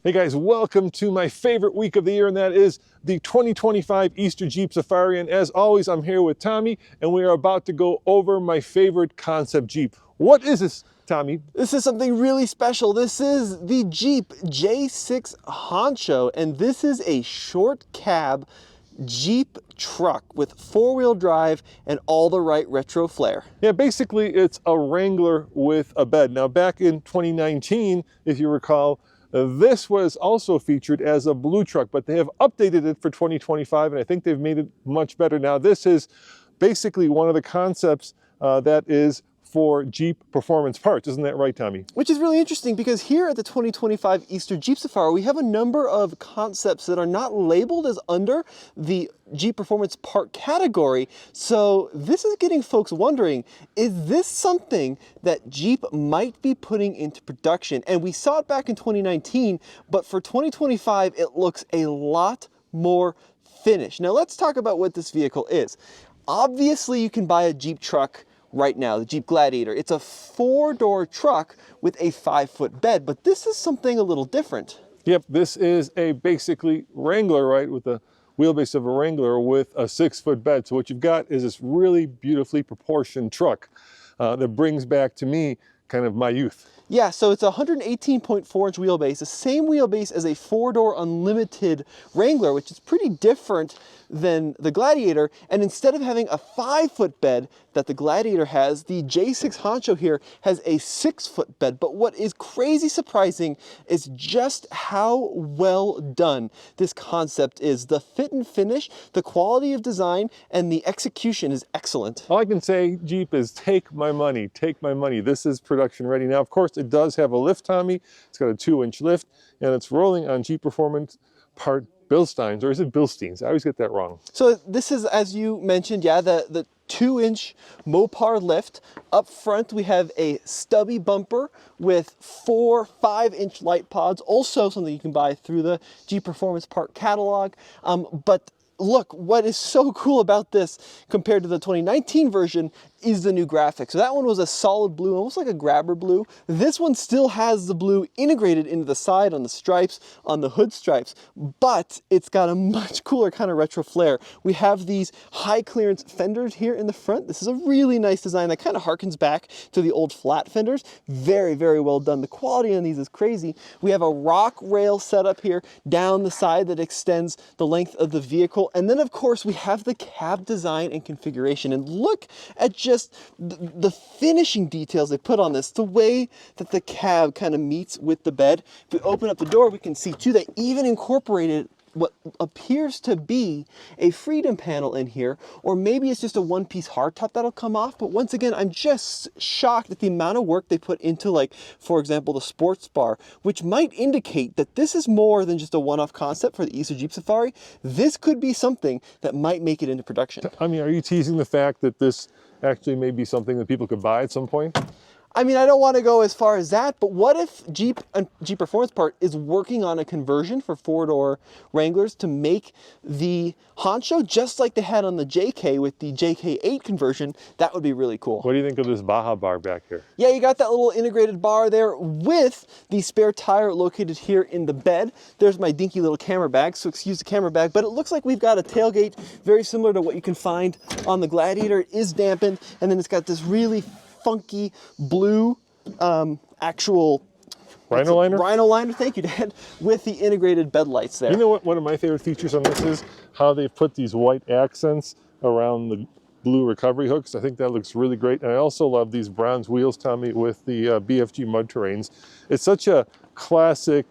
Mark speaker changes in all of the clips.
Speaker 1: Hey guys, welcome to my favorite week of the year, and that is the 2025 Easter Jeep Safari. And as always, I'm here with Tommy, and we are about to go over my favorite concept Jeep. What is this, Tommy?
Speaker 2: This is something really special. This is the Jeep J6 Honcho, and this is a short cab Jeep truck with four-wheel drive and all the right retro flair.
Speaker 1: Yeah, basically it's a Wrangler with a bed. Now back in 2019, if you recall, this was also featured as a blue truck, but they have updated it for 2025, and I think they've made it much better. Now this is basically one of the concepts that is for Jeep performance parts. Isn't that right, Tommy?
Speaker 2: Which is really interesting because here at the 2025 Easter Jeep Safari, we have a number of concepts that are not labeled as under the Jeep performance part category. So this is getting folks wondering, is this something that Jeep might be putting into production? And we saw it back in 2019, but for 2025, it looks a lot more finished. Now let's talk about what this vehicle is. Obviously, you can buy a Jeep truck right now, the Jeep Gladiator. It's a four-door truck with a 5-foot bed, but this is something a little different.
Speaker 1: Yep, this is a basically Wrangler, right, with the wheelbase of a Wrangler with a 6-foot bed. So what you've got is this really beautifully proportioned truck that brings back to me kind of my youth.
Speaker 2: Yeah, so it's a 118.4-inch wheelbase, the same wheelbase as a four-door Unlimited Wrangler, which is pretty different than the Gladiator. And instead of having a 5-foot bed that the Gladiator has, the J6 Honcho here has a 6-foot bed. But what is crazy surprising is just how well done this concept is. The fit and finish, the quality of design, and the execution is excellent.
Speaker 1: All I can say, Jeep, is take my money, take my money. This is production ready. Now, of course, it does have a lift, Tommy. It's got a 2-inch lift, and it's rolling on Jeep Performance Part Bilsteins, or is it Bilsteins? I always get that wrong.
Speaker 2: So this is, as you mentioned, yeah, the 2-inch Mopar lift. Up front, we have a stubby bumper with 4 5-inch light pods, also something you can buy through the Jeep Performance Part catalog. But look, what is so cool about this compared to the 2019 version is the new graphics. So that one was a solid blue, almost like a grabber blue. This one still has the blue integrated into the side on the stripes, on the hood stripes, but it's got a much cooler kind of retro flair. We have these high clearance fenders here in the front. This is a really nice design that kind of harkens back to the old flat fenders. Very, very well done. The quality on these is crazy. We have a rock rail setup here down the side that extends the length of the vehicle. And then of course we have the cab design and configuration, and look at just the finishing details they put on this, the way that the cab kind of meets with the bed. If we open up the door, we can see too, they even incorporated what appears to be a freedom panel in here, or maybe it's just a one-piece hardtop that'll come off. But once again, I'm just shocked at the amount of work they put into, like, for example, the sports bar, which might indicate that this is more than just a one-off concept for the Easter Jeep Safari. This could be something that might make it into production.
Speaker 1: I mean, are you teasing the fact that this actually may be something that people could buy at some point?
Speaker 2: I mean, I don't want to go as far as that, but what if Jeep Performance Part is working on a conversion for four-door Wranglers to make the Honcho just like they had on the JK with the JK8 conversion? That would be really cool.
Speaker 1: What do you think of this Baja bar back here?
Speaker 2: Yeah, you got that little integrated bar there with the spare tire located here in the bed. There's my dinky little camera bag, so excuse the camera bag, but it looks like we've got a tailgate very similar to what you can find on the Gladiator. It is dampened, and then it's got this really funky blue actual
Speaker 1: Rhino liner?
Speaker 2: Rhino liner, thank you, Dad, with the integrated bed lights there.
Speaker 1: You know what one of my favorite features on this is? How they've put these white accents around the blue recovery hooks. I think that looks really great. And I also love these bronze wheels, Tommy, with the BFG mud terrains. It's such a classic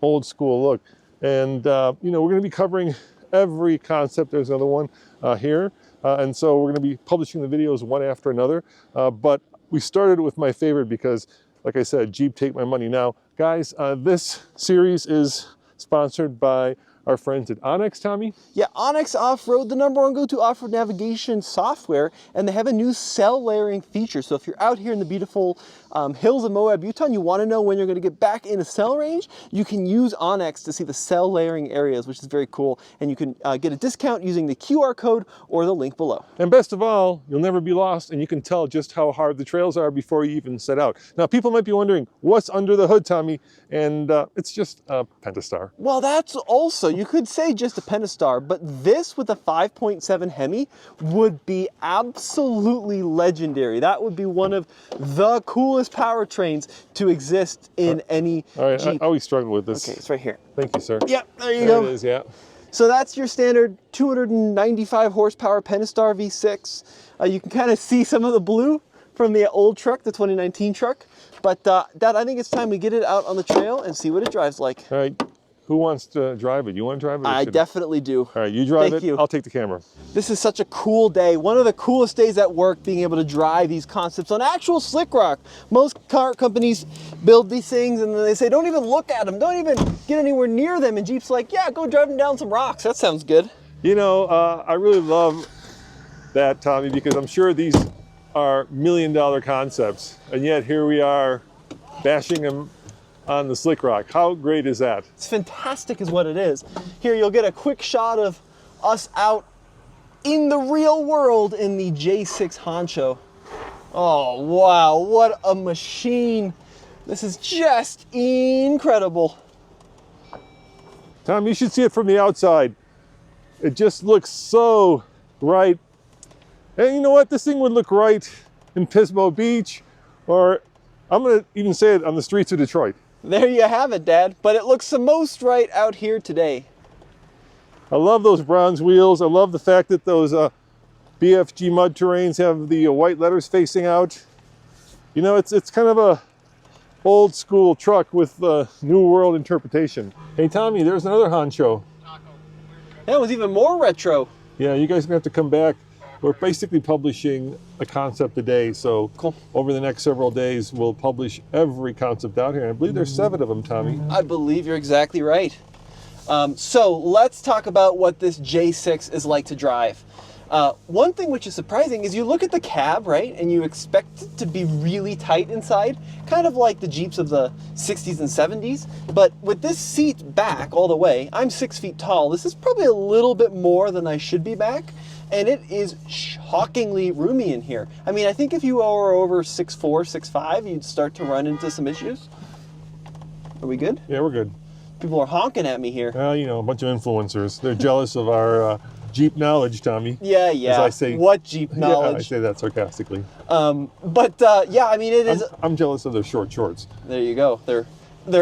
Speaker 1: old school look. And you know, we're going to be covering every concept. There's another one here. And so we're going to be publishing the videos one after another. But we started with my favorite because, like I said, Jeep, take my money. Now, guys, this series is sponsored by our friends at OnX, Tommy.
Speaker 2: Yeah, OnX Off-road, the #1 go-to off-road navigation software, and they have a new cell layering feature. So if you're out here in the beautiful hills of Moab, Utah, and you want to know when you're going to get back in a cell range, you can use OnX to see the cell layering areas, which is very cool. And you can get a discount using the QR code or the link below.
Speaker 1: And best of all, you'll never be lost, and you can tell just how hard the trails are before you even set out. Now, people might be wondering, what's under the hood, Tommy? And it's just a Pentastar.
Speaker 2: Well, that's also, you could say just a Pentastar, but this with a 5.7 Hemi would be absolutely legendary. That would be one of the coolest powertrains to exist in any Jeep.
Speaker 1: I always struggle with this.
Speaker 2: Okay, it's right here.
Speaker 1: Thank you, sir.
Speaker 2: Yep, there you go.
Speaker 1: There it is, yeah.
Speaker 2: So that's your standard 295 horsepower Pentastar V6. You can kind of see some of the blue from the old truck, the 2019 truck. But Dad, I think it's time we get it out on the trail and see what it drives like.
Speaker 1: All right, who wants to drive it? You want to drive it?
Speaker 2: I definitely do.
Speaker 1: All right, you drive
Speaker 2: Thank
Speaker 1: it,
Speaker 2: you.
Speaker 1: I'll take the camera.
Speaker 2: This is such a cool day. One of the coolest days at work, being able to drive these concepts on actual slick rock. Most car companies build these things and then they say, don't even look at them, don't even get anywhere near them. And Jeep's like, yeah, go drive them down some rocks. That sounds good.
Speaker 1: You know, I really love that, Tommy, because I'm sure these are million-dollar concepts, and yet here we are bashing them on the slick rock. How great is that?
Speaker 2: It's fantastic is what it is. Here you'll get a quick shot of us out in the real world in the J6 Honcho. Oh, wow, what a machine. This is just incredible.
Speaker 1: Tom, you should see it from the outside. It just looks so right. And you know what? This thing would look right in Pismo Beach, or I'm going to even say it on the streets of Detroit.
Speaker 2: There you have it, Dad. But it looks the most right out here today.
Speaker 1: I love those bronze wheels. I love the fact that those BFG mud terrains have the white letters facing out. You know, it's kind of a old school truck with new world interpretation. Hey, Tommy, there's another Honcho.
Speaker 2: That was even more retro.
Speaker 1: Yeah, you guys are going to have to come back. We're basically publishing a concept a day, so
Speaker 2: cool.
Speaker 1: Over the next several days, we'll publish every concept out here. I believe there's 7 of them, Tommy.
Speaker 2: I believe you're exactly right. So let's talk about what this J6 is like to drive. One thing which is surprising is you look at the cab, right, and you expect it to be really tight inside, kind of like the Jeeps of the 60s and 70s, but with this seat back all the way, I'm 6 feet tall, this is probably a little bit more than I should be back, and it is shockingly roomy in here. I mean, I think if you were over 6'4", 6'5", you'd start to run into some issues. Are we good?
Speaker 1: Yeah, we're good.
Speaker 2: People are honking at me here.
Speaker 1: You know, a bunch of influencers. They're jealous of our Jeep knowledge, Tommy.
Speaker 2: Yeah.
Speaker 1: As I say,
Speaker 2: what Jeep knowledge?
Speaker 1: Yeah, I say that sarcastically.
Speaker 2: Yeah, I mean, it is.
Speaker 1: I'm jealous of their short shorts.
Speaker 2: There you go. They're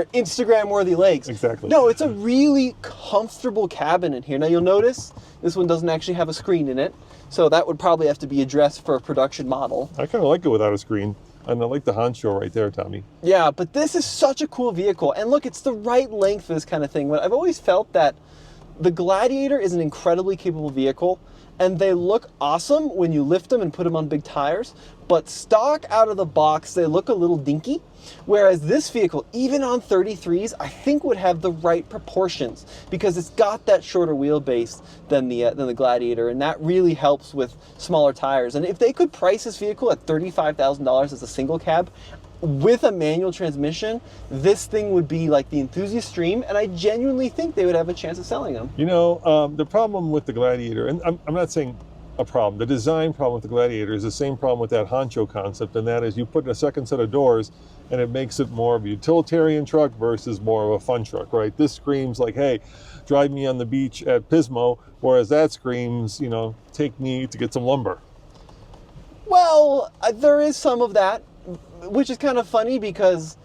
Speaker 2: Instagram-worthy legs.
Speaker 1: Exactly.
Speaker 2: No, it's a really comfortable cabin in here. Now you'll notice this one doesn't actually have a screen in it, so that would probably have to be addressed for a production model.
Speaker 1: I kind of like it without a screen. And I like the Honcho right there, Tommy.
Speaker 2: Yeah, but this is such a cool vehicle. And look, it's the right length for this kind of thing. I've always felt that the Gladiator is an incredibly capable vehicle, and they look awesome when you lift them and put them on big tires, but stock out of the box, they look a little dinky. Whereas this vehicle, even on 33s, I think would have the right proportions because it's got that shorter wheelbase than the Gladiator, and that really helps with smaller tires. And if they could price this vehicle at $35,000 as a single cab with a manual transmission, this thing would be like the enthusiast dream, and I genuinely think they would have a chance of selling them.
Speaker 1: You know, the problem with the Gladiator, and I'm not saying a problem, the design problem with the Gladiator is the same problem with that Honcho concept, and that is you put in a second set of doors and it makes it more of a utilitarian truck versus more of a fun truck, right? This screams like, hey, drive me on the beach at Pismo, whereas that screams, you know, take me to get some lumber.
Speaker 2: Well, there is some of that, which is kind of funny because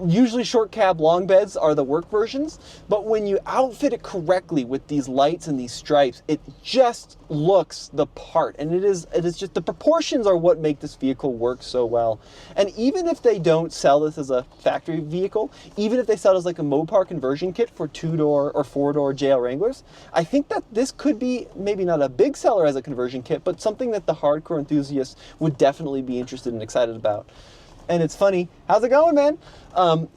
Speaker 2: usually short cab long beds are the work versions, but when you outfit it correctly with these lights and these stripes, it just looks the part, and it is just the proportions are what make this vehicle work so well. And even if they don't sell this as a factory vehicle, even if they sell it as like a Mopar conversion kit for 2-door or 4-door JL Wranglers, I think that this could be maybe not a big seller as a conversion kit, but something that the hardcore enthusiasts would definitely be interested and excited about. And it's funny. How's it going, man?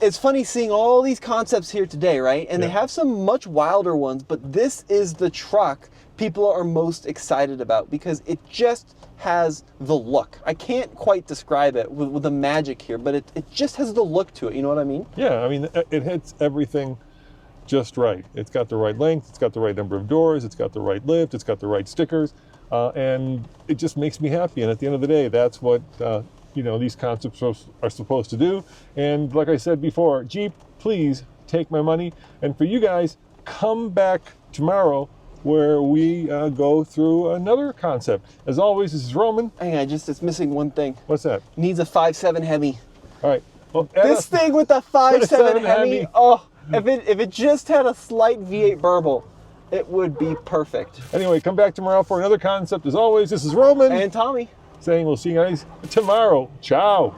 Speaker 2: It's funny seeing all these concepts here today, right? And they have some much wilder ones, but this is the truck people are most excited about because it just has the look. I can't quite describe it with the magic here, but it just has the look to it. You know what I mean?
Speaker 1: Yeah, I mean, it hits everything just right. It's got the right length, it's got the right number of doors, it's got the right lift, it's got the right stickers, and it just makes me happy. And at the end of the day, that's what you know, these concepts are supposed to do. And like I said before, Jeep, please take my money. And for you guys, come back tomorrow where we go through another concept. As always, this is Roman.
Speaker 2: Hang on, it's missing one thing.
Speaker 1: What's that?
Speaker 2: Needs a 5.7 Hemi.
Speaker 1: All right. Well,
Speaker 2: This thing with the 5.7 Hemi,
Speaker 1: Hemi.
Speaker 2: oh, if it just had a slight V8 burble, it would be perfect.
Speaker 1: Anyway, come back tomorrow for another concept. As always, this is Roman.
Speaker 2: And Tommy.
Speaker 1: Saying we'll see you guys tomorrow. Ciao.